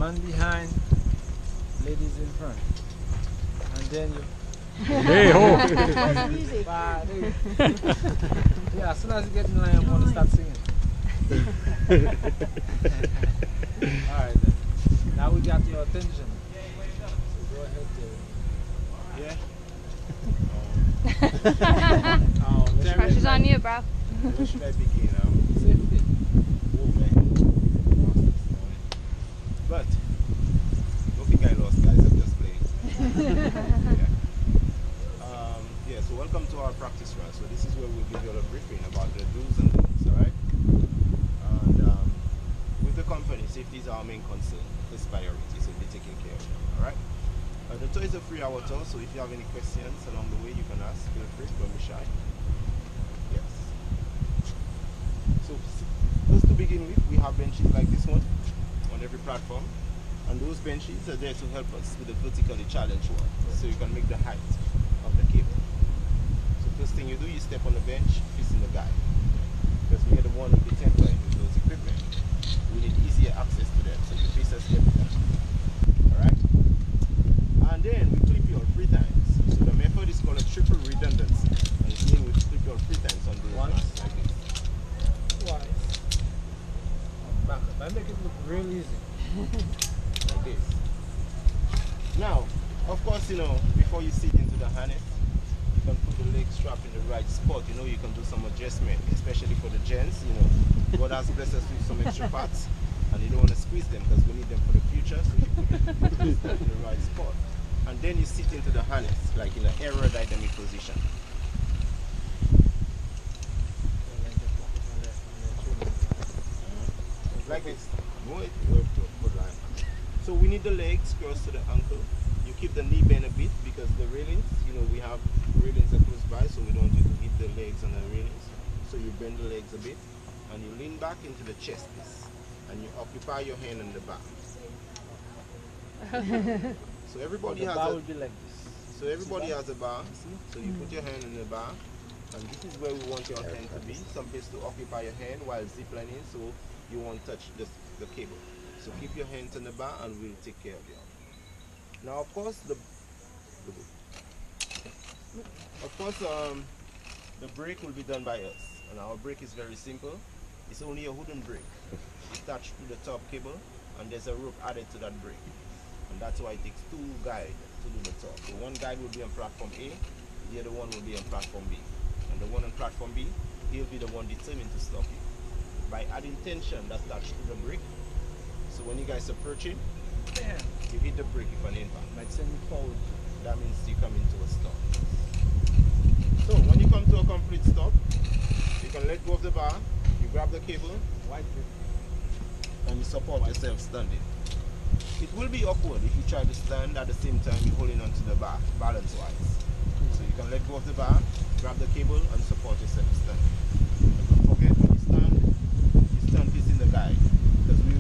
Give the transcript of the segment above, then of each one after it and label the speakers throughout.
Speaker 1: Man behind, ladies in front. And then you...
Speaker 2: Hey ho!
Speaker 3: Where's the music?
Speaker 1: Yeah, as soon as you get in line, I'm going to start singing. Alright then. Now we got your attention. So go ahead,
Speaker 4: Yeah? Pressure's on you, bro.
Speaker 5: Where should I begin?
Speaker 1: Safety.
Speaker 5: Oh man. But, don't think I lost, guys. I'm just playing. Yeah, so welcome to our practice run. So this is where we'll give you a briefing about the do's and don'ts, alright? And with the company, safety is our main concern. It's priority, so be taken care of, alright? The tour is a 3-hour tour, so if you have any questions along the way, you can ask. Feel free, don't be shy. Yes. So, first to begin with, we have benches like this one on every platform. And those benches are there to help us with the vertically challenged one, so you can make the height of the cable. So first thing you do, you step on the bench, facing the guide. Because we are the one with the template with those equipment. We need easier access to them, so you face us every time. Alright? And then we clip you on 3 times. So the method is called a triple redundancy. And it means we clip you on 3 times on those lines like this.
Speaker 1: Twice. Back up. I make it look real easy.
Speaker 5: Like this. Now, of course, you know, before you sit into the harness, you can put the leg strap in the right spot. You know, you can do some adjustment, especially for the gents. You know, God has blessed us with some extra parts, and you don't want to squeeze them because we need them for the future. So you put the strap in the right spot, and then you sit into the harness, like in an aerodynamic position. Like this. So we need the legs close to the ankle. You keep the knee bent a bit because the railings, you know, we have railings are close by, so we don't want you to hit the legs on the railings. So you bend the legs a bit and you lean back into the chest piece and you occupy your hand on the back. So everybody has
Speaker 1: will be like this.
Speaker 5: So everybody has a bar. So you put your hand in the bar, and this is where we want your hand to be. Some place to occupy your hand while ziplining, so you won't touch the cable. So keep your hands on the bar and we'll take care of you. Now of course the brake will be done by us. And our brake is very simple. It's only a wooden brake attached to the top cable, and there's a rope added to that brake. And that's why it takes 2 guides to do the top. So one guide will be on platform A, the other one will be on platform B. And the one on platform B, he'll be the one determined to stop you. By adding tension that's attached to the brake, so when you guys approaching, you hit the brake if an impact.
Speaker 1: Might send you forward.
Speaker 5: That means you come into a stop. So when you come to a complete stop, you can let go of the bar, you grab the cable, and you support yourself standing. It will be awkward if you try to stand at the same time you're holding onto the bar, balance-wise. So you can let go of the bar, grab the cable, and support yourself standing. And don't forget, when you stand facing the guide, because we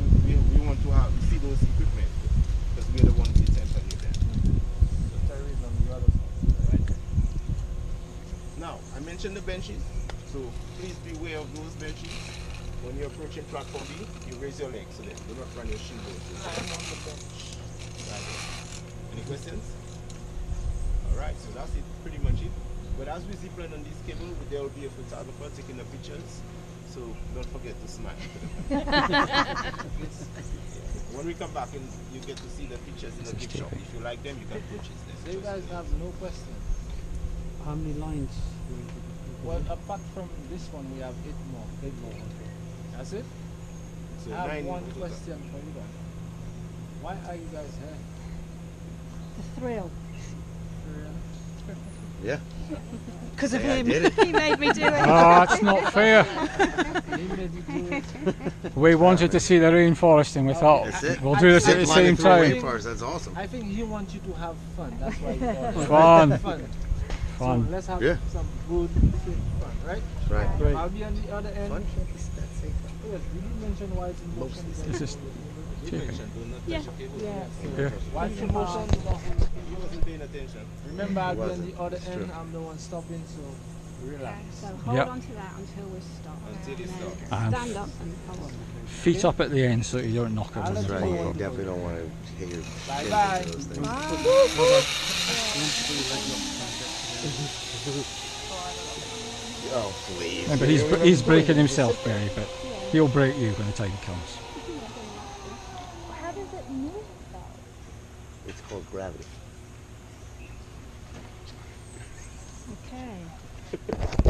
Speaker 5: want to see those equipment, because we are the ones who temper you there.
Speaker 1: So Terry is on the other side.
Speaker 5: Right. Now, I mentioned the benches, so please beware of those benches. When you're approaching platform B, you raise your legs so that do not run your shin bones.
Speaker 1: I'm on the bench.
Speaker 5: Right. Any questions? Alright, so that's it, pretty much it. But as we zip line on this cable, there will be a photographer taking the pictures. So don't forget to smile. When we come back, and you get to see the pictures in the gift shop. If you like them, you can purchase them.
Speaker 1: So you guys have no question.
Speaker 2: How many lines?
Speaker 1: Well, apart from this one, we have 8 more. 8 more. That's it?
Speaker 5: So
Speaker 1: I have
Speaker 5: 9
Speaker 1: one question for you guys. Why are you guys here?
Speaker 3: The thrill.
Speaker 6: Yeah.
Speaker 3: Because of
Speaker 6: Yeah, I
Speaker 3: him.
Speaker 6: did it.
Speaker 3: He made me do it.
Speaker 2: Ah, that's not fair.
Speaker 1: He made you do it.
Speaker 2: We wanted to see the rainforest and we thought
Speaker 6: That's it.
Speaker 2: we'll do this at the same time.
Speaker 6: Rainforest, that's awesome.
Speaker 1: I think he wants you to have fun. That's why you call it.
Speaker 2: Fun.
Speaker 1: Fun.
Speaker 2: Fun.
Speaker 1: So let's have
Speaker 6: Yeah.
Speaker 1: some good, safe fun, right?
Speaker 6: Right.
Speaker 2: Right.
Speaker 1: I'll be on the other end.
Speaker 6: Fun.
Speaker 1: Yes, did you mention why it's in motion?
Speaker 2: It's just
Speaker 5: You mentioned do not
Speaker 3: Yeah.
Speaker 5: touch your cable.
Speaker 3: Yeah.
Speaker 2: Yeah.
Speaker 1: Why it's in motion?
Speaker 5: You wasn't paying attention.
Speaker 1: Remember, I'll be on
Speaker 6: wasn't.
Speaker 1: the other
Speaker 6: It's
Speaker 1: end.
Speaker 6: true.
Speaker 1: I'm the one stopping, so Relax.
Speaker 3: So hold
Speaker 2: Yep.
Speaker 3: on to that until we stop.
Speaker 5: Until you
Speaker 3: And
Speaker 5: stop.
Speaker 3: then
Speaker 2: And
Speaker 3: stand up and follow.
Speaker 2: feet up at the end so you don't knock it when
Speaker 1: That's
Speaker 2: you
Speaker 6: Right,
Speaker 2: fall
Speaker 6: you
Speaker 2: over.
Speaker 6: definitely don't want to hit your
Speaker 1: Bye
Speaker 6: shin
Speaker 1: bye.
Speaker 6: into those things. Oh, please.
Speaker 2: Yeah, but he's breaking himself, Barry, but he'll break you when the time comes.
Speaker 3: How does it move though?
Speaker 6: It's called gravity.
Speaker 3: Okay.